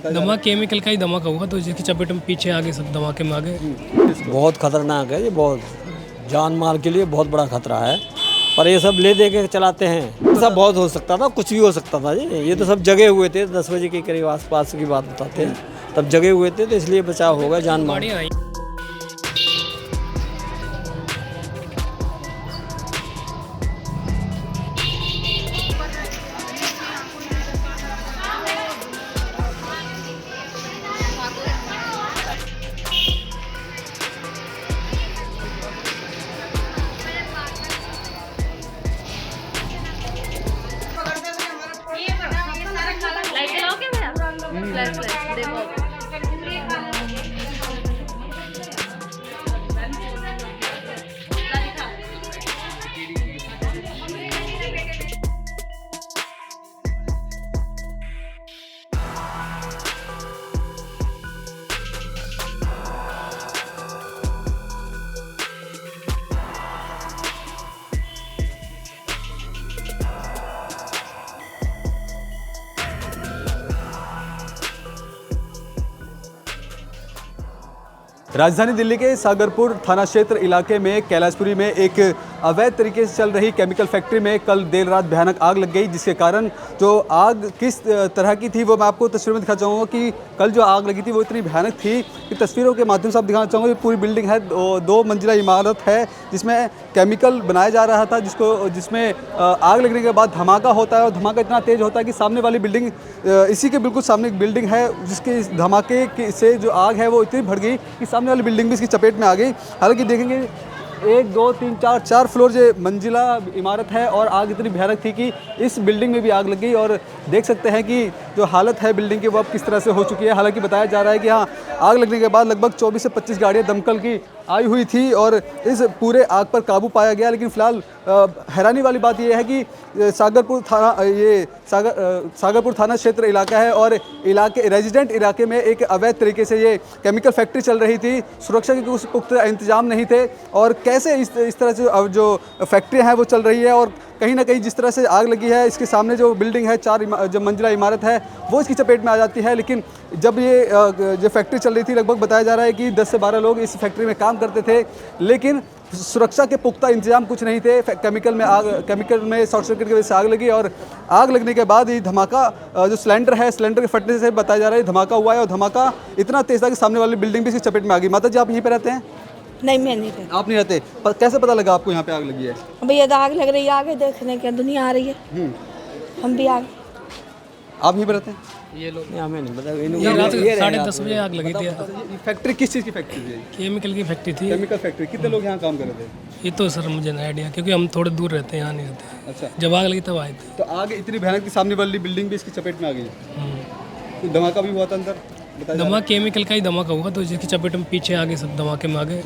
धमाका केमिकल का ही धमाका हुआ, तो जिसकी चपेट में पीछे आगे सब धमाके में आगे। बहुत खतरनाक है ये, बहुत जान माल के लिए बहुत बड़ा खतरा है। पर ये सब ले दे के चलाते हैं, सब बहुत हो सकता था, कुछ भी हो सकता था जी। ये तो सब जगे हुए थे, 10 बजे के करीब आसपास की बात बताते हैं, तब जगे हुए थे, तो इसलिए बचाव होगा जान माल। गाड़ियाँ आई। लाइट चलाओगे भैया? फ्लैश फ्लैश देखो। राजधानी दिल्ली के सागरपुर थाना क्षेत्र इलाके में कैलाशपुरी में एक अवैध तरीके से चल रही केमिकल फैक्ट्री में कल देर रात भयानक आग लग गई, जिसके कारण जो आग किस तरह की थी वो मैं आपको तस्वीर में दिखा चाहूँगा कि कल जो आग लगी थी वो इतनी भयानक थी कि तस्वीरों के माध्यम से आप दिखाना चाहूँगा। पूरी बिल्डिंग है, 2 मंजिला इमारत है जिसमें केमिकल बनाया जा रहा था, जिसमें आग लगने के बाद धमाका होता है और धमाका इतना तेज़ होता है कि सामने वाली बिल्डिंग, इसी के बिल्कुल सामने एक बिल्डिंग है जिसके धमाके से जो आग है वो इतनी बढ़ गई कि सामने वाली बिल्डिंग भी इसकी चपेट में आ गई। हालांकि देखेंगे 1 2 3 4 फ्लोर जो मंजिला इमारत है और आग इतनी भयानक थी कि इस बिल्डिंग में भी आग लग गई और देख सकते हैं कि जो हालत है बिल्डिंग की वो अब किस तरह से हो चुकी है। हालांकि बताया जा रहा है कि हाँ, आग लगने के बाद लगभग 24 से 25 गाड़ियाँ दमकल की आई हुई थी और इस पूरे आग पर काबू पाया गया। लेकिन फिलहाल हैरानी वाली बात यह है कि सागरपुर थाना क्षेत्र इलाका है और रेजिडेंट इलाके में एक अवैध तरीके से ये केमिकल फैक्ट्री चल रही थी। सुरक्षा के कुछ पुख्ता इंतजाम नहीं थे और कैसे इस तरह से जो फैक्ट्री है वो चल रही है और कहीं ना कहीं जिस तरह से आग लगी है इसके सामने जो बिल्डिंग है 4 जो मंजिला इमारत है वो इसकी चपेट में आ जाती है। लेकिन जब ये जो फैक्ट्री चल रही थी, लगभग बताया जा रहा है कि 10 से 12 लोग इस फैक्ट्री में काम करते थे, लेकिन सुरक्षा के पुख्ता इंतजाम कुछ नहीं थे। केमिकल में शॉर्ट सर्किट की वजह से आग लगी और आग लगने के बाद ये धमाका, जो सिलेंडर के फटने से बताया जा रहा है धमाका हुआ है और धमाका इतना तेज था कि सामने वाली बिल्डिंग भी इसकी चपेट में आ गई। माता जी, आप यहीं पे रहते हैं? नहीं, मैं नहीं रहती। आप नहीं रहते, कैसे पता लगा आपको यहाँ पे आग लगी है? भैया तो आग लग रही है, आगे देखने के दुनिया आ रही है, हम भी आगे। आप यहीं पे रहते हैं? ये लोग हमें नहीं पता। ये रात 10:30 बजे आग लगी थी। ये फैक्ट्री किस चीज़ की फैक्ट्री थी? केमिकल की फैक्ट्री थी। Chemical factory. कितने लोग यहाँ काम कर रहे थे? ये तो सर मुझे नहीं आइडिया, क्योंकि हम थोड़े दूर रहते हैं, यहाँ नहीं रहते। अच्छा, जब आग लगी तब आए थे। तो आग इतनी भयानक थी, सामने वाली बिल्डिंग भी इसकी चपेट में आ गई। तो धमाका भी हुआ था अंदर? धमाका केमिकल का ही धमाका हुआ, तो जिसकी चपेट में पीछे आगे सब धमाके में आगे।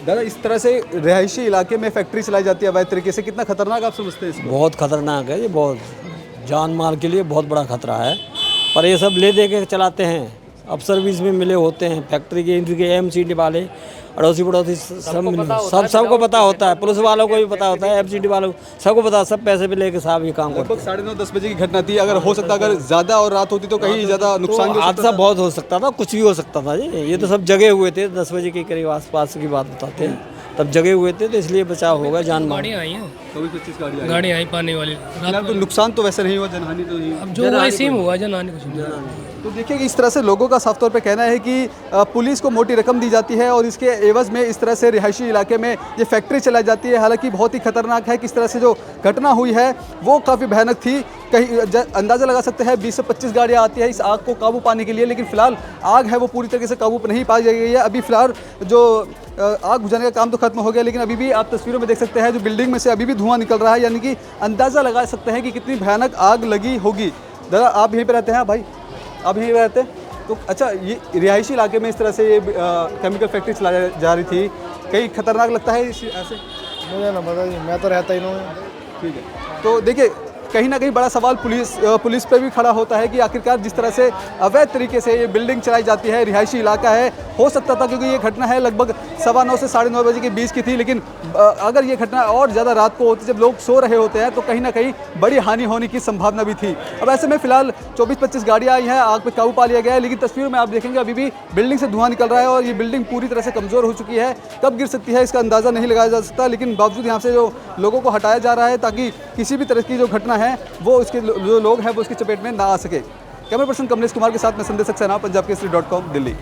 दादा, इस तरह से रिहायशी इलाके में फैक्ट्री चलाई जाती है अवैध तरीके से, कितना खतरनाक आप समझते हैं इसको? बहुत खतरनाक है ये, बहुत जान माल के लिए बहुत बड़ा खतरा है। पर ये सब ले दे के चलाते हैं, अफसर भी इसमें मिले होते हैं, फैक्ट्री के इनके एमसीडी वाले, अड़ोसी पड़ोसी सबको पता होता है, पुलिस वालों को भी पता होता है, एमसीडी वालों को सबको पता, सब पैसे भी लेके साहब ये काम करते हैं। लगभग 9:30-10 बजे की घटना थी। अगर हो सकता, अगर ज़्यादा और रात होती तो कहीं ज़्यादा नुकसान भी हो हादसा बहुत हो सकता था, कुछ भी हो सकता था जी। ये तो सब जगे हुए थे, 10 बजे के करीब आसपास की बात बताते हैं, तब जगे हुए थे, तो इसलिए बचाव होगा जान माल। गाड़ियाँ आई हैं, 24-25 गाड़ियाँ आई पानी वाली। फिलहाल तो नुकसान तो वैसे नहीं हुआ, जनहानि तो नहीं। अब जो हुआ सेम हुआ, जनहानि कुछ नहीं। तो देखिए कि इस तरह से लोगों का साफ तौर पे कहना है कि पुलिस को मोटी रकम दी जाती है और इसके एवज में इस तरह से रिहायशी इलाके में ये फैक्ट्री चलाई जाती है। हालांकि बहुत ही खतरनाक है, किस तरह से जो घटना हुई है वो काफ़ी भयानक थी। कहीं अंदाज़ा लगा सकते हैं 20 से 25 गाड़ियाँ आती है इस आग को काबू पाने के लिए, लेकिन फिलहाल आग है वो पूरी तरीके से काबू पर नहीं पाई गई है। अभी फिलहाल जो आग बुझाने का काम तो खत्म हो गया, लेकिन अभी भी आप तस्वीरों में देख सकते हैं जो बिल्डिंग में से अभी भी धुआं निकल रहा है, यानी कि अंदाज़ा लगा सकते हैं कि कितनी भयानक आग लगी होगी। दादा, आप यहीं पर रहते हैं? भाई, आप यहीं रहते हैं? तो अच्छा, ये रिहायशी इलाके में इस तरह से ये केमिकल फैक्ट्री चलाई जा रही थी, कहीं खतरनाक लगता है ऐसे? मुझे ना पता, मैं तो रहता ही नहीं। ठीक है, तो देखिए कहीं ना कहीं बड़ा सवाल पुलिस पे भी खड़ा होता है कि आखिरकार जिस तरह से अवैध तरीके से ये बिल्डिंग चलाई जाती है, रिहायशी इलाका है, हो सकता था क्योंकि ये घटना है लगभग 9:15 से 9:30 बजे के बीच की थी, लेकिन अगर ये घटना और ज़्यादा रात को होती, जब लोग सो रहे होते हैं, तो कहीं ना कहीं बड़ी हानि होने की संभावना भी थी। अब ऐसे में फिलहाल 24-25 गाड़ियाँ आई हैं, आग पे काबू पा लिया गया है, लेकिन तस्वीर में आप देखेंगे अभी भी बिल्डिंग से धुआं निकल रहा है और ये बिल्डिंग पूरी तरह से कमज़ोर हो चुकी है। कब गिर सकती है इसका अंदाज़ा नहीं लगाया जा सकता, लेकिन बावजूद यहाँ से जो लोगों को हटाया जा रहा है ताकि किसी भी तरह की जो घटना है वो उसके जो लोग हैं वो उसकी चपेट में ना आ सके। कैमरा पर्सन कमलेश कुमार के साथ मैं संदेश सक्सेना, पंजाब केसरी.com, दिल्ली।